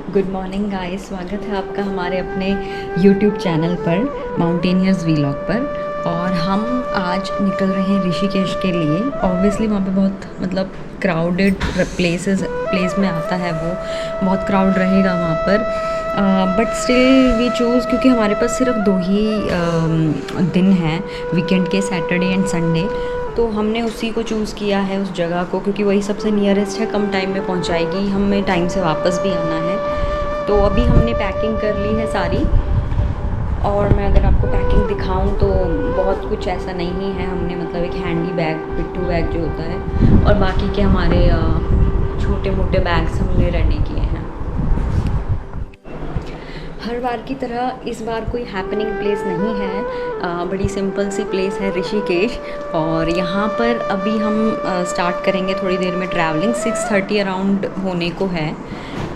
Good morning guys, स्वागत है आपका हमारे अपने यूट्यूब चैनल पर माउंटेनियर्स वीलॉग पर। और हम आज निकल रहे हैं ऋषिकेश के लिए। ऑब्वियसली वहाँ पे बहुत मतलब क्राउडेड प्लेस में आता है वो, बहुत क्राउड रहेगा वहाँ पर। बट स्टिल वी चूज़, क्योंकि हमारे पास सिर्फ 2 ही दिन हैं वीकेंड के, सैटरडे एंड संडे। तो हमने उसी को चूज़ किया है, उस जगह को, क्योंकि वही सबसे नियरेस्ट है, कम टाइम में पहुंचाएगी, हमें टाइम से वापस भी आना है। तो अभी हमने पैकिंग कर ली है सारी। और मैं अगर आपको पैकिंग दिखाऊं तो बहुत कुछ ऐसा नहीं है। हमने मतलब एक हैंडी बैग, पिट्ठू बैग जो होता है, और बाकी के हमारे छोटे मोटे बैग्स हमने रेडी किए हैं। हर बार की तरह इस बार कोई हैपनिंग प्लेस नहीं है, बड़ी सिंपल सी प्लेस है ऋषिकेश। और यहाँ पर अभी हम स्टार्ट करेंगे थोड़ी देर में ट्रैवलिंग। 6:30 अराउंड होने को है।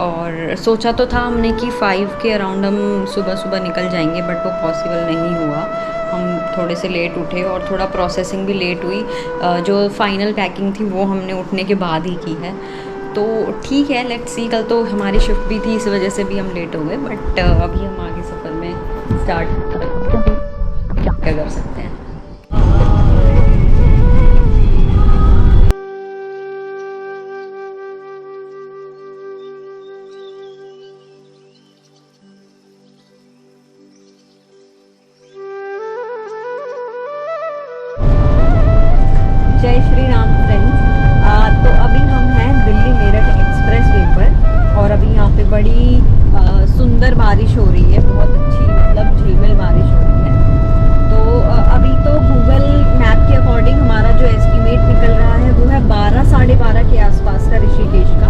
और सोचा तो था हमने कि 5 के अराउंड हम सुबह सुबह निकल जाएंगे, बट वो पॉसिबल नहीं हुआ। हम थोड़े से लेट उठे और थोड़ा प्रोसेसिंग भी लेट हुई। जो फाइनल पैकिंग थी वो हमने उठने के बाद ही की है। तो ठीक है, लेट्स सी। कल तो हमारी शिफ्ट भी थी, इस वजह से भी हम लेट हो गए। बट अभी हम आगे सफ़र में स्टार्ट क्या कर सकते हैं। जय श्री राम फ्रेंड्स। तो अभी हम हैं दिल्ली मेरठ एक्सप्रेस वे पर। और अभी यहाँ पे बड़ी सुंदर बारिश हो रही है, बहुत अच्छी, मतलब झिलमिल बारिश हो रही है। तो अभी तो गूगल मैप के अकॉर्डिंग हमारा जो एस्टिमेट निकल रहा है वो है 12 साढ़े 12 के आसपास का ऋषिकेश का।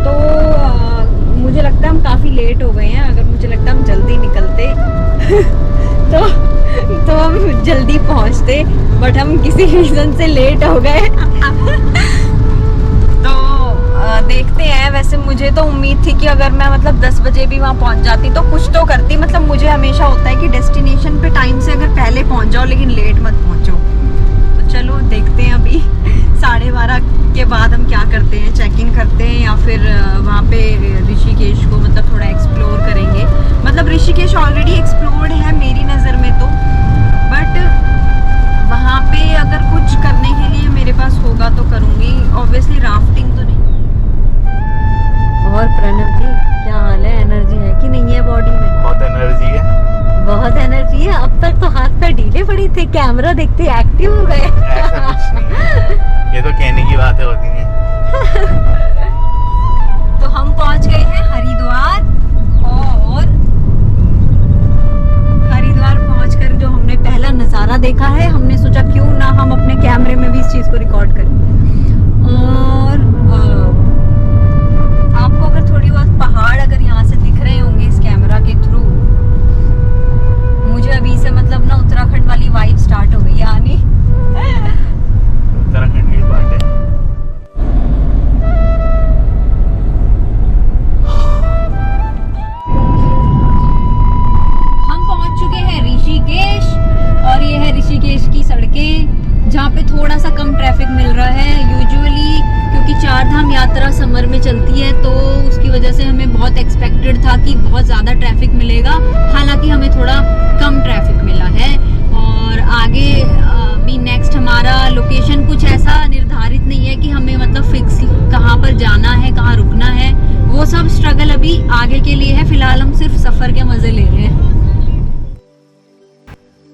तो मुझे लगता है हम काफ़ी लेट हो गए हैं। अगर मुझे लगता है हम जल्दी निकलते तो हम जल्दी पहुंचते, बट हम किसी रीज़न से लेट हो गए। तो देखते हैं। वैसे मुझे तो उम्मीद थी कि अगर मैं मतलब 10 बजे भी वहाँ पहुँच जाती तो कुछ तो करती। मतलब मुझे हमेशा होता है कि डेस्टिनेशन पे टाइम से अगर पहले पहुँच जाओ, लेकिन लेट मत पहुँचो। तो चलो देखते हैं अभी 12:30 के बाद हम क्या करते हैं, चेक इन करते हैं या फिर वहाँ पे ऋषिकेश को मतलब थोड़ा एक्सप्लोर करेंगे। मतलब ऋषिकेश ऑलरेडी एक्सप्लोर्ड है मेरी नज़र में तो, बट वहाँ पे अगर कुछ करने के लिए मेरे पास होगा तो करूँगी। ऑब्वियसली राफ्टिंग तो नहीं। और प्रणव जी, क्या हाल है? एनर्जी है कि नहीं है बॉडी में? बहुत एनर्जी है, बहुत एनर्जी है। अब तक तो हाथ पैर ढीले पड़ी थे, कैमरा देखते एक्टिव हो गए। ऐसा कुछ नहीं है, ये तो कहने की बातें होती हैं। तो हम पहुंच गए हैं हरिद्वार। और हरिद्वार पहुंचकर जो हमने पहला नज़ारा देखा है, हमने सोचा क्यों ना हम अपने कैमरे में भी इस चीज़ को रिकॉर्ड करें। और आपको अगर थोड़ी बहुत पहाड़ अगर यहाँ से दिख रहे होंगे इस कैमरा के थ्रू, मुझे अभी से मतलब ना उत्तराखंड वाली वाइब स्टार्ट हो गई है आनी। उत्तराखंड की बात है। हम पहुंच चुके हैं ऋषिकेश। और ये है ऋषिकेश की सड़कें, जहाँ पे थोड़ा सा कम ट्रैफिक मिल रहा है यूजुअली, क्योंकि 4 धाम यात्रा समर में चलती है। तो उसकी वजह से हमें बहुत एक्सपेक्टेड था कि बहुत ज़्यादा ट्रैफिक मिलेगा। हालांकि हमें थोड़ा कम ट्रैफिक मिला है। और आगे भी नेक्स्ट हमारा लोकेशन कुछ ऐसा निर्धारित नहीं है कि हमें मतलब फिक्स कहाँ पर जाना है, कहाँ रुकना है। वो सब स्ट्रगल अभी आगे के लिए है। फिलहाल हम सिर्फ सफ़र के मज़े ले रहे हैं।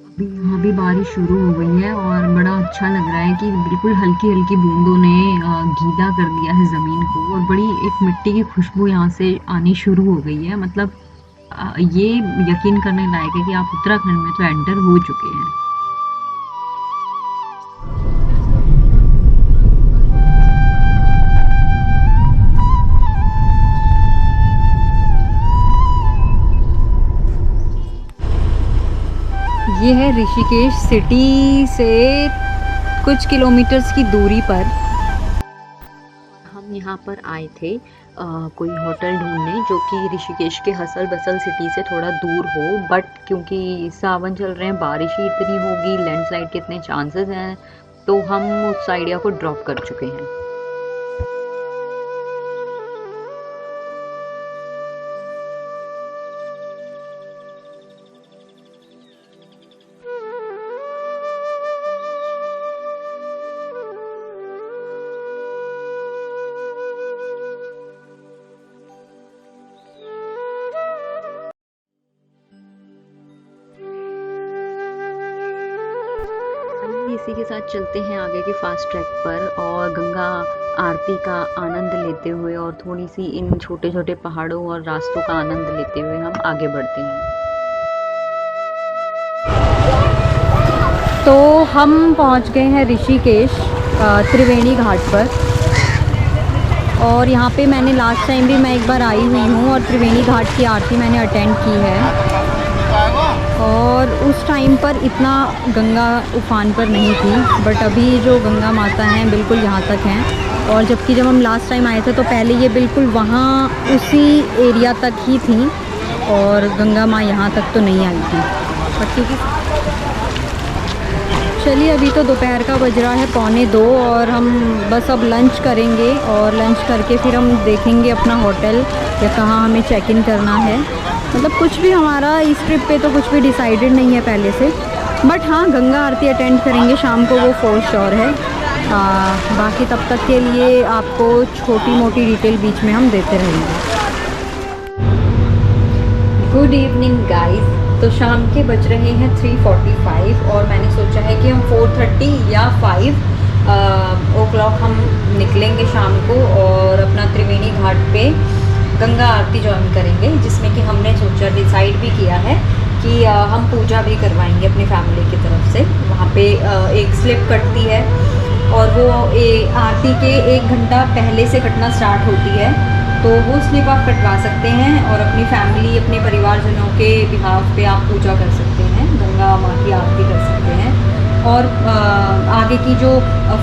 अभी यहाँ भी बारिश शुरू हो गई है और बड़ा अच्छा लग रहा है कि बिल्कुल हल्की हल्की बूंदों ने गीला कर दिया है ज़मीन को। और बड़ी एक मिट्टी की खुशबू यहाँ से आनी शुरू हो गई है। मतलब ये यकीन करने लायक है कि आप उत्तराखंड में तो एंटर हो चुके हैं। ये है ऋषिकेश सिटी से कुछ किलोमीटर्स की दूरी पर। हम यहाँ पर आए थे कोई होटल ढूंढने जो कि ऋषिकेश के हसल बसल सिटी से थोड़ा दूर हो। बट क्योंकि सावन चल रहे हैं, बारिश ही इतनी होगी, लैंडस्लाइड के इतने चांसेस हैं, तो हम उस आइडिया को ड्रॉप कर चुके हैं। साथ चलते हैं आगे के फास्ट ट्रैक पर और गंगा आरती का आनंद लेते हुए और थोड़ी सी इन छोटे छोटे पहाड़ों और रास्तों का आनंद लेते हुए हम आगे बढ़ते हैं। तो हम पहुंच गए हैं ऋषिकेश त्रिवेणी घाट पर और यहाँ पे मैंने लास्ट टाइम भी मैं एक बार आई हुई हूँ और त्रिवेणी घाट की आरती मैंने अटेंड की है और उस टाइम पर इतना गंगा उफान पर नहीं थी, बट अभी जो गंगा माता हैं बिल्कुल यहाँ तक हैं। और जबकि जब हम लास्ट टाइम आए थे तो पहले ये बिल्कुल वहाँ उसी एरिया तक ही थी और गंगा माँ यहाँ तक तो नहीं आई थी। बट क्योंकि चलिए अभी तो दोपहर का बज रहा है 1:45 और हम बस अब लंच करेंगे और लंच करके फिर हम देखेंगे अपना होटल या कहाँ हमें चेक इन करना है। मतलब कुछ भी हमारा इस ट्रिप पे तो कुछ भी डिसाइडेड नहीं है पहले से, बट हाँ गंगा आरती अटेंड करेंगे शाम को, वो फॉर श्योर है। बाकी तब तक के लिए आपको छोटी मोटी डिटेल बीच में हम देते रहेंगे। Good evening guys. तो शाम के बज रहे हैं 3:45 और मैंने सोचा है कि हम 4:30 या 5 o'clock हम निकलेंगे शाम को और अपना त्रिवेणी घाट पे गंगा आरती ज्वाइन करेंगे, जिसमें कि हमने सोचा डिसाइड भी किया है कि हम पूजा भी करवाएंगे अपनी फैमिली की तरफ से। वहाँ पे एक स्लिप कटती है और वो आरती के 1 घंटा पहले से कटना स्टार्ट होती है, तो वो स्लिप आप कटवा सकते हैं और अपनी फैमिली अपने परिवारजनों के बिहाफ पे आप पूजा कर सकते हैं, गंगा माँ की आरती कर सकते हैं। और आगे की जो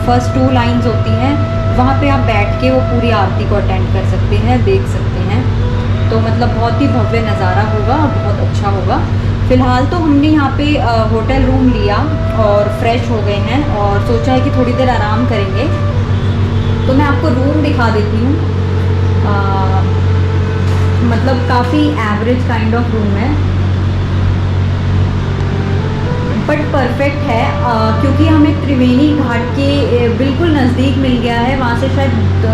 फर्स्ट 2 लाइंस होती हैं वहाँ पे आप बैठ के वो पूरी आरती को अटेंड कर सकते हैं, देख सकते हैं। तो मतलब बहुत ही भव्य नज़ारा होगा, बहुत अच्छा होगा। फ़िलहाल तो हमने यहाँ पे होटल रूम लिया और फ्रेश हो गए हैं और सोचा है कि थोड़ी देर आराम करेंगे। तो मैं आपको रूम दिखा देती हूँ। मतलब काफ़ी एवरेज काइंड ऑफ रूम है बट परफेक्ट है, क्योंकि हमें त्रिवेणी घाट के बिल्कुल नज़दीक मिल गया है। वहाँ से शायद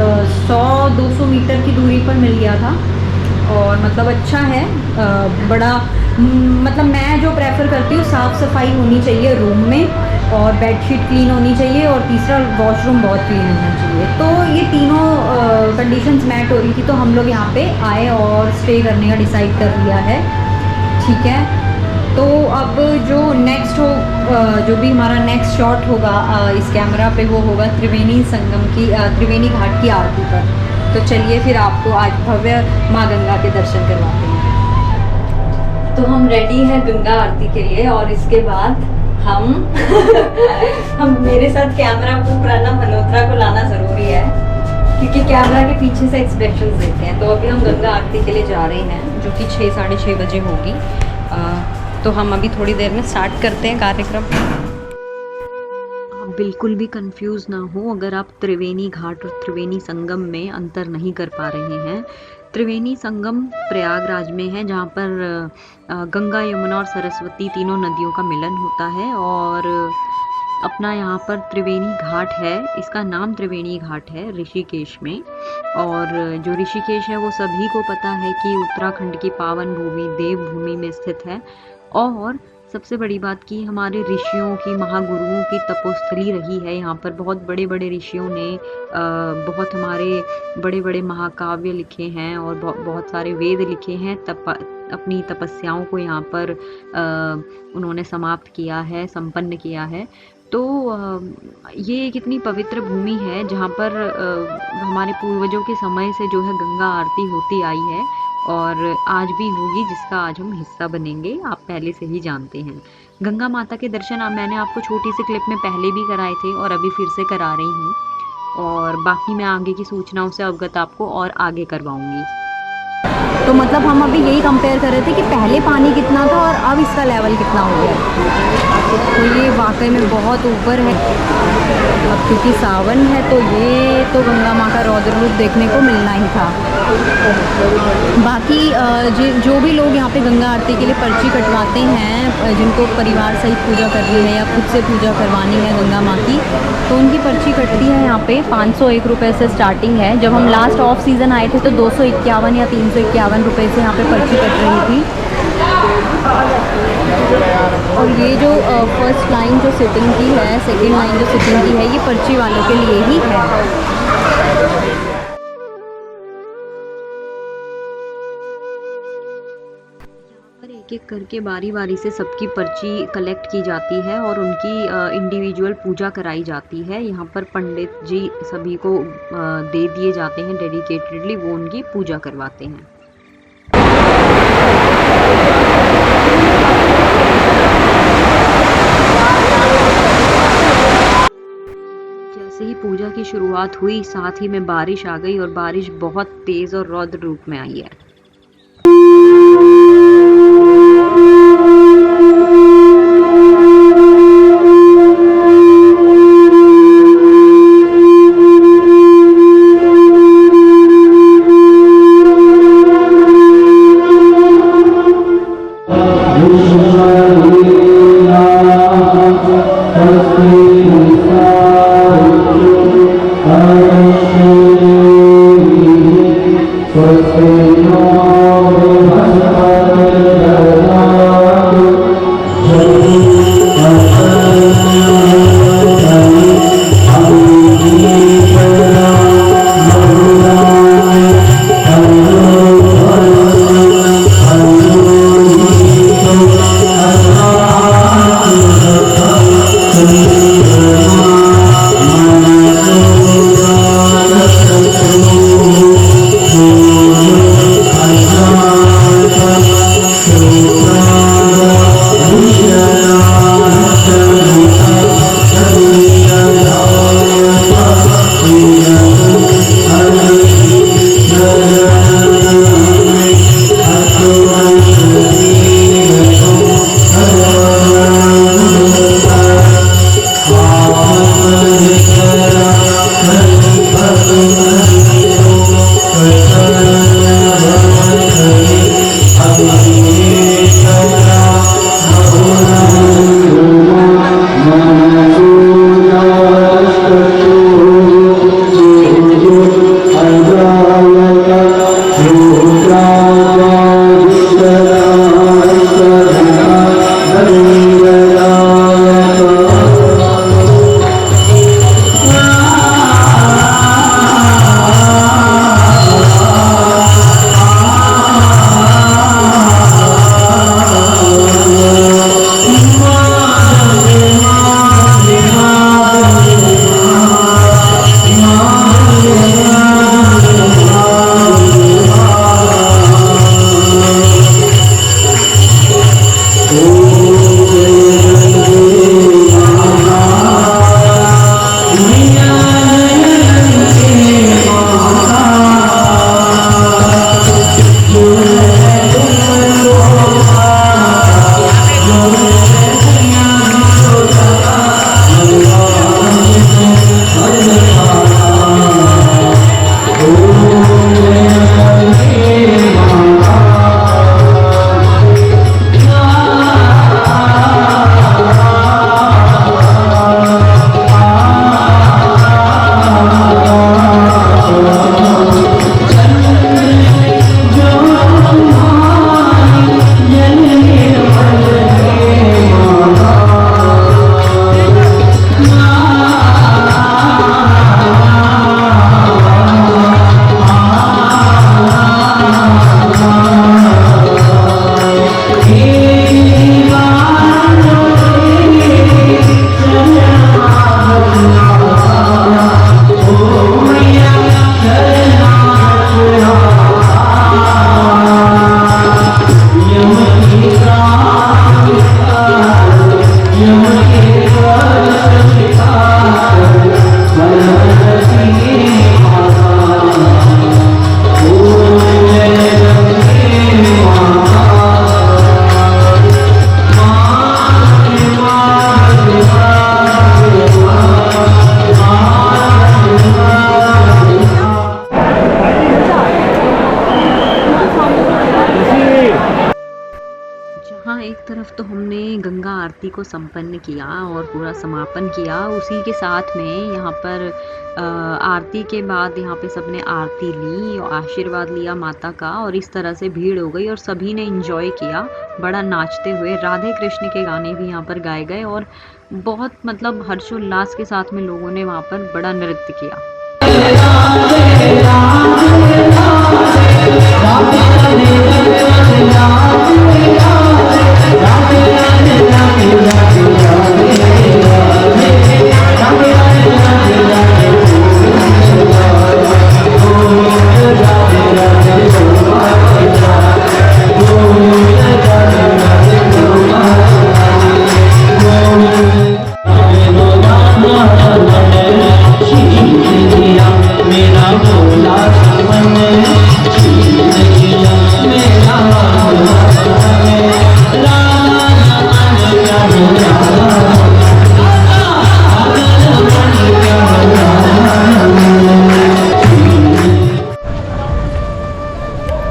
100-200 मीटर की दूरी पर मिल गया था और मतलब अच्छा है। बड़ा मतलब मैं जो प्रेफर करती हूँ, साफ़ सफाई होनी चाहिए रूम में और बेडशीट क्लीन होनी चाहिए और तीसरा वॉशरूम बहुत क्लीन होना चाहिए। तो ये तीनों कंडीशंस मैट हो रही थी, तो हम लोग यहाँ पे आए और स्टे करने का डिसाइड कर लिया है। ठीक है, तो अब जो नेक्स्ट हो जो भी हमारा नेक्स्ट शॉट होगा इस कैमरा पे, वो होगा त्रिवेणी संगम की त्रिवेणी घाट की आरती पर। तो चलिए फिर आपको आज भव्य माँ गंगा के दर्शन करवाते हैं। तो हम रेडी हैं गंगा आरती के लिए और इसके बाद हम मेरे साथ कैमरा को प्रणव मल्होत्रा को लाना ज़रूरी है क्योंकि कैमरा के पीछे से एक्सप्रेशंस देते हैं। तो अभी हम गंगा आरती के लिए जा रहे हैं जो कि 6-6:30 बजे होगी। तो हम अभी थोड़ी देर में स्टार्ट करते हैं कार्यक्रम। आप बिल्कुल भी कंफ्यूज ना हो अगर आप त्रिवेणी घाट और त्रिवेणी संगम में अंतर नहीं कर पा रहे हैं। त्रिवेणी संगम प्रयागराज में है, जहाँ पर गंगा, यमुना और सरस्वती तीनों नदियों का मिलन होता है। और अपना यहाँ पर त्रिवेणी घाट है, इसका नाम त्रिवेणी घाट है ऋषिकेश में। और जो ऋषिकेश है वो सभी को पता है कि उत्तराखंड की पावन भूमि देवभूमि में स्थित है और सबसे बड़ी बात कि हमारे ऋषियों की, महागुरुओं की तपोस्थली रही है। यहाँ पर बहुत बड़े बड़े ऋषियों ने बहुत हमारे बड़े बड़े महाकाव्य लिखे हैं और बहुत सारे वेद लिखे हैं। अपनी तपस्याओं को यहाँ पर उन्होंने समाप्त किया है, संपन्न किया है। तो ये एक इतनी पवित्र भूमि है जहाँ पर हमारे पूर्वजों के समय से जो है गंगा आरती होती आई है और आज भी होगी, जिसका आज हम हिस्सा बनेंगे। आप पहले से ही जानते हैं गंगा माता के दर्शन मैंने आपको छोटी सी क्लिप में पहले भी कराए थे और अभी फिर से करा रही हूँ और बाकी मैं आगे की सूचनाओं से अवगत आपको और आगे करवाऊँगी। तो मतलब हम अभी यही कंपेयर कर रहे थे कि पहले पानी कितना था और अब इसका लेवल कितना हो गया। तो ये वाकई में बहुत ऊपर है। अब क्योंकि सावन है तो ये तो गंगा माँ का रौद्र रूप देखने को मिलना ही था। बाकी जो भी लोग यहाँ पे गंगा आरती के लिए पर्ची कटवाते हैं, जिनको परिवार सहित पूजा करनी है या खुद से पूजा करवानी है गंगा माँ की, तो उनकी पर्ची कटती है यहाँ पे 501 रुपये से स्टार्टिंग है। जब हम लास्ट ऑफ सीज़न आए थे तो 251 या 351 रुपये से यहाँ पे पर्ची कट रही थी। और ये जो फर्स्ट लाइन जो सिटिंग की है, सेकंड लाइन जो सिटिंग की है, ये पर्ची वालों के लिए ही है। एक एक करके बारी बारी से सबकी पर्ची कलेक्ट की जाती है और उनकी इंडिविजुअल पूजा कराई जाती है। यहाँ पर पंडित जी सभी को दे दिए जाते हैं डेडिकेटेडली, वो उनकी पूजा करवाते हैं। जैसे ही पूजा की शुरुआत हुई, साथ ही में बारिश आ गई और बारिश बहुत तेज़ और रौद्र रूप में आई है। एक तरफ तो हमने गंगा आरती को संपन्न किया और पूरा समापन किया, उसी के साथ में यहाँ पर आरती के बाद यहाँ पे सबने आरती ली और आशीर्वाद लिया माता का, और इस तरह से भीड़ हो गई और सभी ने एंजॉय किया बड़ा नाचते हुए। राधे कृष्ण के गाने भी यहाँ पर गाए गए और बहुत मतलब हर्षोल्लास के साथ में लोगों ने वहाँ पर बड़ा नृत्य किया।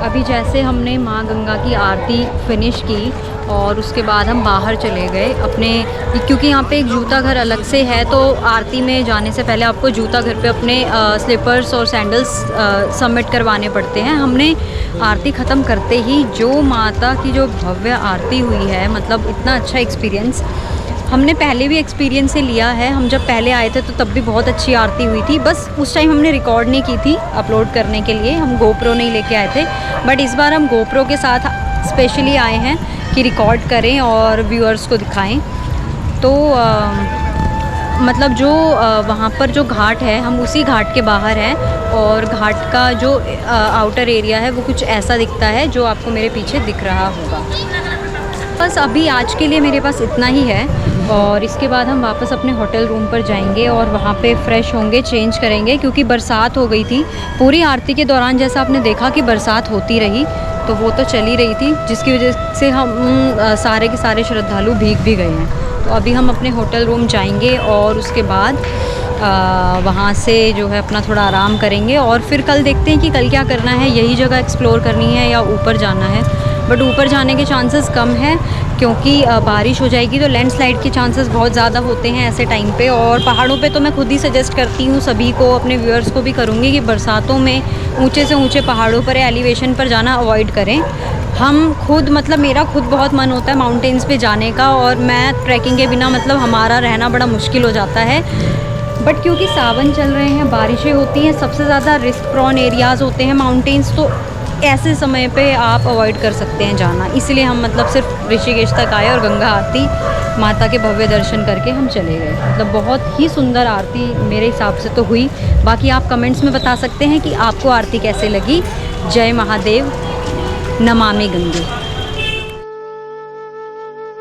अभी जैसे हमने माँ गंगा की आरती फिनिश की और उसके बाद हम बाहर चले गए अपने, क्योंकि यहाँ पे एक जूता घर अलग से है, तो आरती में जाने से पहले आपको जूता घर पे अपने स्लीपर्स और सैंडल्स सबमिट करवाने पड़ते हैं। हमने आरती ख़त्म करते ही जो माता की जो भव्य आरती हुई है, मतलब इतना अच्छा एक्सपीरियंस हमने पहले भी एक्सपीरियंस से लिया है। हम जब पहले आए थे तो तब भी बहुत अच्छी आरती हुई थी, बस उस टाइम हमने रिकॉर्ड नहीं की थी अपलोड करने के लिए, हम गोप्रो नहीं लेके आए थे। बट इस बार हम गोप्रो के साथ स्पेशली आए हैं कि रिकॉर्ड करें और व्यूअर्स को दिखाएं। तो मतलब जो वहाँ पर जो घाट है, हम उसी घाट के बाहर हैं और घाट का जो आउटर एरिया है वो कुछ ऐसा दिखता है जो आपको मेरे पीछे दिख रहा होगा। बस अभी आज के लिए मेरे पास इतना ही है और इसके बाद हम वापस अपने होटल रूम पर जाएंगे और वहाँ पे फ्रेश होंगे, चेंज करेंगे, क्योंकि बरसात हो गई थी पूरी आरती के दौरान। जैसा आपने देखा कि बरसात होती रही, तो वो तो चली रही थी, जिसकी वजह से हम सारे के सारे श्रद्धालु भीग भी गए हैं। तो अभी हम अपने होटल रूम जाएंगे और उसके बाद वहाँ से जो है अपना थोड़ा आराम करेंगे और फिर कल देखते हैं कि कल क्या करना है, यही जगह एक्सप्लोर करनी है या ऊपर जाना है। बट ऊपर जाने के चांसेस कम है क्योंकि बारिश हो जाएगी तो लैंडस्लाइड के चांसेस बहुत ज़्यादा होते हैं ऐसे टाइम पे। और पहाड़ों पे तो मैं खुद ही सजेस्ट करती हूँ सभी को, अपने व्यूअर्स को भी करूँगी कि बरसातों में ऊंचे से ऊंचे पहाड़ों पर या एलिवेशन पर जाना अवॉइड करें। हम खुद मतलब मेरा खुद बहुत मन होता है माउंटेन्स पे जाने का, और मैं ट्रैकिंग के बिना मतलब हमारा रहना बड़ा मुश्किल हो जाता है। बट क्योंकि सावन चल रहे हैं, बारिशें होती हैं, सबसे ज़्यादा रिस्क प्रॉन एरियाज़ होते हैं माउंटेन्स, तो ऐसे समय पे आप अवॉइड कर सकते हैं जाना। इसलिए हम मतलब सिर्फ ऋषिकेश तक आए और गंगा आरती माता के भव्य दर्शन करके हम चले गए। मतलब बहुत ही सुंदर आरती मेरे हिसाब से तो हुई। बाकी आप कमेंट्स में बता सकते हैं कि आपको आरती कैसे लगी। जय महादेव, नमामि गंगे।